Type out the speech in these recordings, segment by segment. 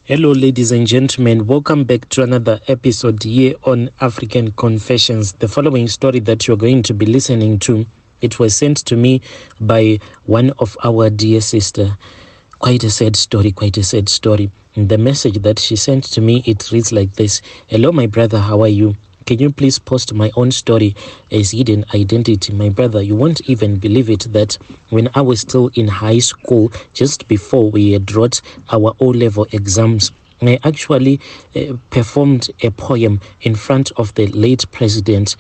Hello, ladies and gentlemen. Welcome back to another episode here on African Confessions. The following story that you're going to be listening to, it was sent to me by one of our dear sister. Quite a sad story. And the message that she sent to me, it reads like this. Hello, my brother. How are you? Can you please post my own story as hidden identity? My brother, you won't even believe it that when I was still in high school, just before we had wrote our O-level exams, I actually performed a poem in front of the late President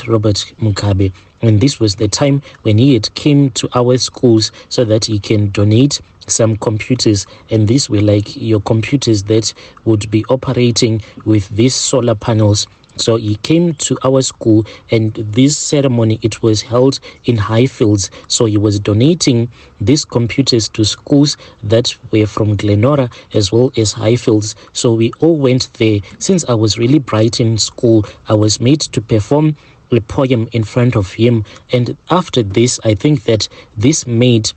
Robert Mugabe. And this was the time when he had came to our schools so that he can donate some computers. And these were like your computers that would be operating with these solar panels. So he came to our school, and this ceremony, it was held in Highfields. So he was donating these computers to schools that were from Glenora as well as Highfields. So we all went there. Since I was really bright in school, I was made to perform a poem in front of him. And after this, I think that this made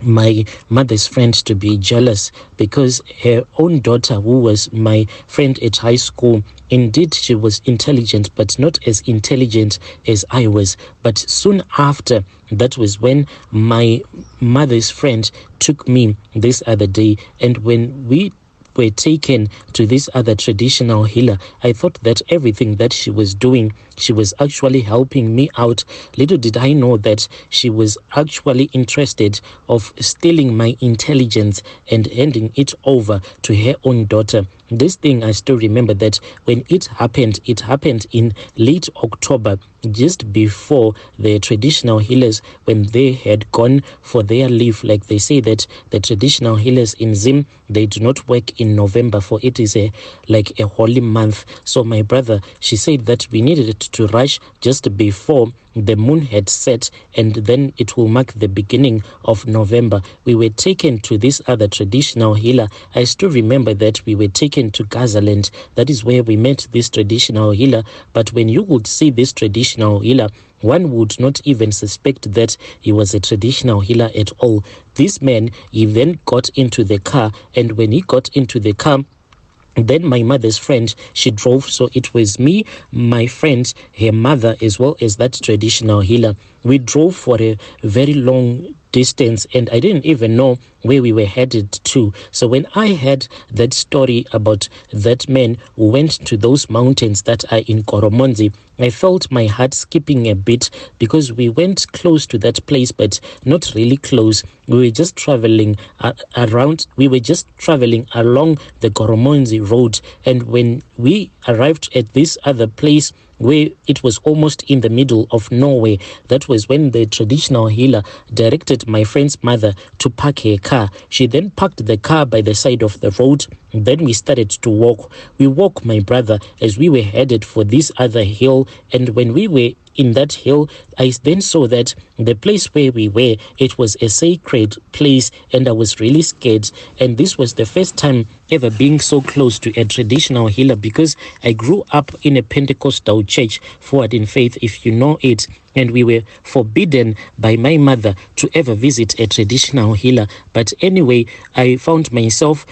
my mother's friend to be jealous, because her own daughter, who was my friend at high school, indeed she was intelligent, but not as intelligent as I was. But soon after, that was when my mother's friend took me this other day, and when we were taken to this other traditional healer, I thought that everything that she was doing, she was actually helping me out. Little did I know that she was actually interested of stealing my intelligence and handing it over to her own daughter. This thing, I still remember that when it happened in late October, just before the traditional healers, when they had gone for their leave. Like they say that the traditional healers in Zim, they do not work in November, for it is like a holy month. So my brother, she said that we needed to rush just before the moon had set, and then it will mark the beginning of November. We were taken to this other traditional healer. I still remember that we were taken to Gazaland. That is where we met this traditional healer. But when you would see this traditional healer, one would not even suspect that he was a traditional healer at all. This man, he then got into the car, and when he got into the car, then my mother's friend, she drove. So it was me, my friend, her mother, as well as that traditional healer. We drove for a very long distance, and I didn't even know where we were headed to. So when I heard that story about that man who went to those mountains that are in Koromonzi, I felt my heart skipping a bit, because we went close to that place, but not really close. We were just traveling around. We were just traveling along the Koromonzi road, and when we arrived at this other place, where it was almost in the middle of nowhere, that was when the traditional healer directed my friend's mother to park her car. She then parked the car by the side of the road. Then we started to walk. We walked, my brother, as we were headed for this other hill. And when we were in that hill, I then saw that the place where we were, it was a sacred place, and I was really scared. And this was the first time ever being so close to a traditional healer, because I grew up in a Pentecostal church, Forward in Faith, if you know it. And we were forbidden by my mother to ever visit a traditional healer. But anyway, I found myself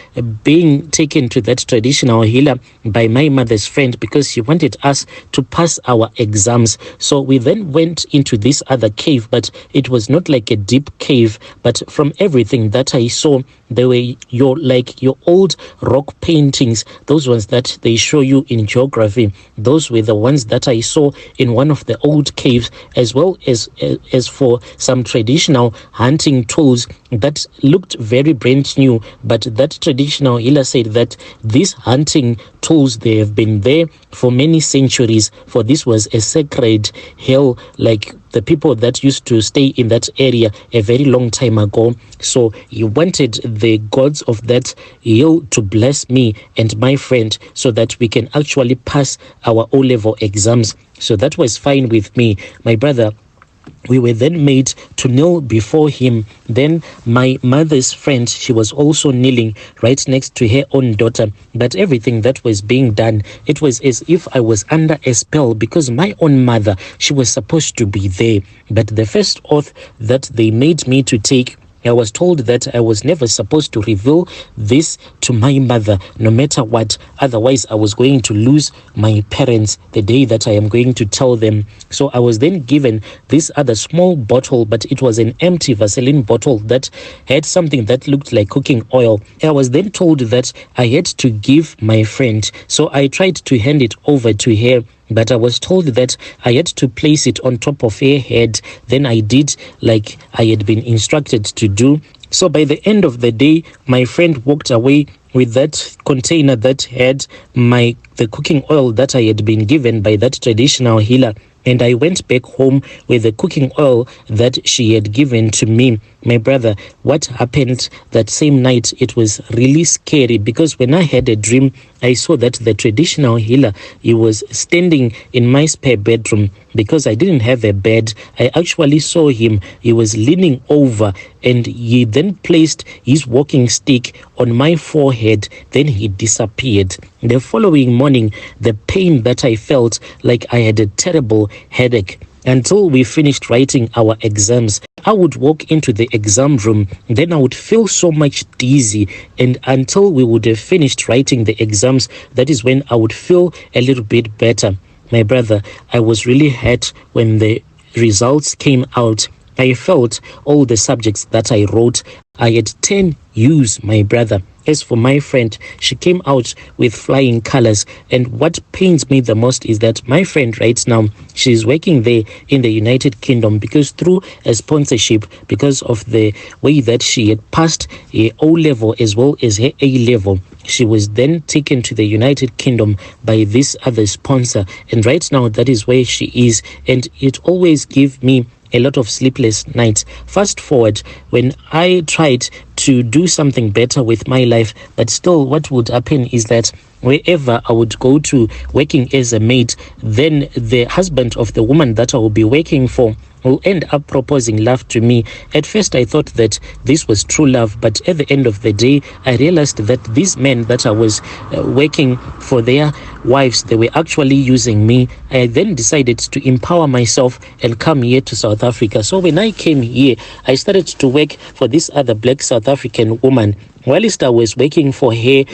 being taken to that traditional healer by my mother's friend, because she wanted us to pass our exams. So we then went into this other cave, but it was not like a deep cave. But from everything that I saw, there were your old rock paintings, those ones that they show you in geography. Those were the ones that I saw in one of the old caves, as well as for some traditional hunting tools that looked very brand new. But that traditional healer said that these hunting tools, they have been there for many centuries, for this was a sacred hill, like the people that used to stay in that area a very long time ago. So he wanted the gods of that hill to bless me and my friend, so that we can actually pass our O-level exams. So that was fine with me, my brother. We were then made to kneel before him. Then my mother's friend, she was also kneeling right next to her own daughter. But everything that was being done, it was as if I was under a spell, because my own mother, she was supposed to be there. But the first oath that they made me to take, I was told that I was never supposed to reveal this to my mother, no matter what. Otherwise, I was going to lose my parents the day that I am going to tell them. So I was then given this other small bottle, but it was an empty Vaseline bottle that had something that looked like cooking oil. I was then told that I had to give my friend. So I tried to hand it over to her, but I was told that I had to place it on top of her head. Then I did like I had been instructed to do. So by the end of the day, my friend walked away with that container that had the cooking oil that I had been given by that traditional healer. And I went back home with the cooking oil that she had given to me. My brother, what happened that same night, it was really scary, because when I had a dream, I saw that the traditional healer, he was standing in my spare bedroom. Because I didn't have a bed, I actually saw him. He was leaning over, and he then placed his walking stick on my forehead. Then he disappeared. The following morning, the pain that I felt, like I had a terrible headache. Until we finished writing our exams, I would walk into the exam room, then I would feel so much dizzy, and until we would have finished writing the exams, that is when I would feel a little bit better. My brother, I was really hurt when the results came out. I felt all the subjects that I wrote, I had 10 U's, my brother. As for my friend, she came out with flying colors. And what pains me the most is that my friend right now, she's working there in the United Kingdom, because through a sponsorship, because of the way that she had passed a O-level as well as her A-level, she was then taken to the United Kingdom by this other sponsor. And right now, that is where she is. And it always gives me a lot of sleepless nights. Fast forward, when I tried to do something better with my life, but still what would happen is that wherever I would go to working as a maid, then the husband of the woman that I will be working for will end up proposing love to me. At first I thought that this was true love, but at the end of the day I realized that these men that I was working for their wives, they were actually using me. I then decided to empower myself and come here to South Africa. So when I came here, I started to work for this other black South African woman. Whilst I was working for her,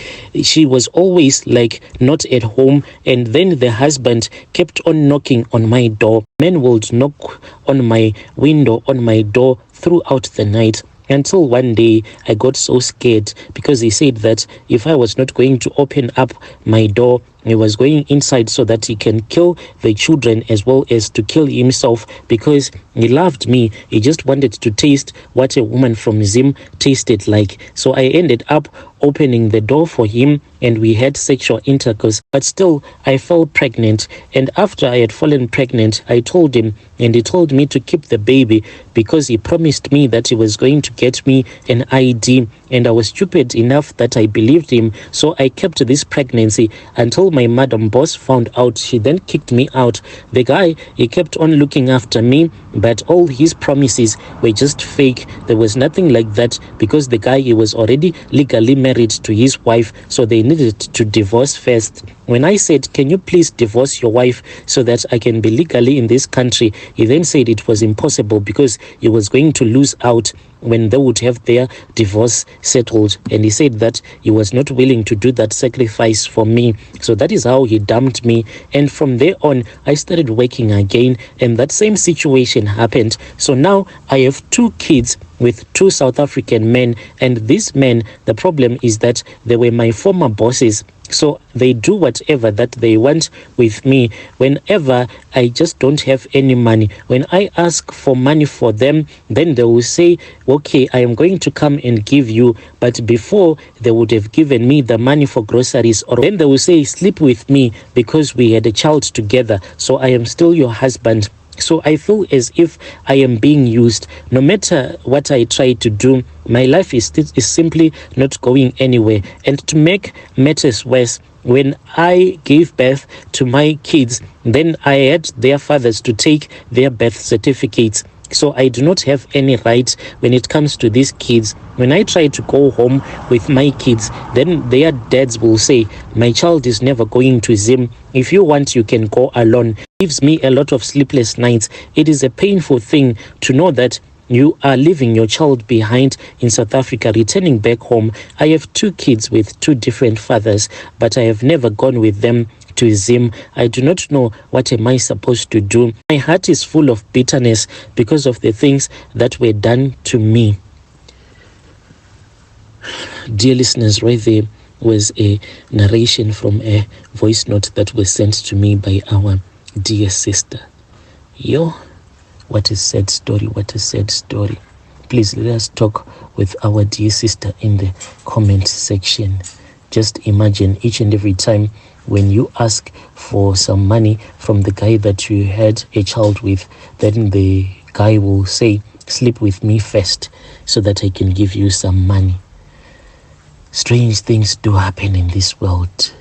she was always like not at home, and then the husband kept on knocking on my door. Men would knock on my window, on my door throughout the night. Until one day I got so scared, because he said that if I was not going to open up my door, he was going inside so that he can kill the children as well as to kill himself, because he loved me. He just wanted to taste what a woman from Zim tasted like. So I ended up opening the door for him, and we had sexual intercourse. But still, I fell pregnant. And after I had fallen pregnant, I told him, and he told me to keep the baby, because he promised me that he was going to get me an ID. And I was stupid enough that I believed him. So I kept this pregnancy until my madam boss found out. She then kicked me out. The guy, he kept on looking after me, but all his promises were just fake. There was nothing like that, because the guy, he was already legally married to his wife, so they needed to divorce first. When I said, can you please divorce your wife so that I can be legally in this country, he then said it was impossible, because he was going to lose out when they would have their divorce settled. And he said that he was not willing to do that sacrifice for me. So that is how he dumped me. And from there on, I started working again, and that same situation happened. So now I have 2 kids with 2 South African men, and these men, the problem is that they were my former bosses. So they do whatever that they want with me. Whenever I just don't have any money, when I ask for money for them, then they will say, okay, I am going to come and give you. But before, they would have given me the money for groceries, or then they will say, sleep with me because we had a child together, so I am still your husband. So I feel as if I am being used. No matter what I try to do, my life is simply not going anywhere. And to make matters worse, when I gave birth to my kids, then I had their fathers to take their birth certificates. So I do not have any rights when it comes to these kids. When I try to go home with my kids, then their dads will say, my child is never going to Zim. If you want, you can go alone. It gives me a lot of sleepless nights. It is a painful thing to know that You are leaving your child behind in South Africa, returning back home. I have 2 kids with 2 different fathers, but I have never gone with them to Zim. I do not know what am I supposed to do. My heart is full of bitterness because of the things that were done to me. Dear listeners, right there was a narration from a voice note that was sent to me by our dear sister. Yo, what a sad story, what a sad story. Please let us talk with our dear sister in the comment section. Just imagine each and every time when you ask for some money from the guy that you had a child with, then the guy will say, sleep with me first so that I can give you some money. Strange things do happen in this world.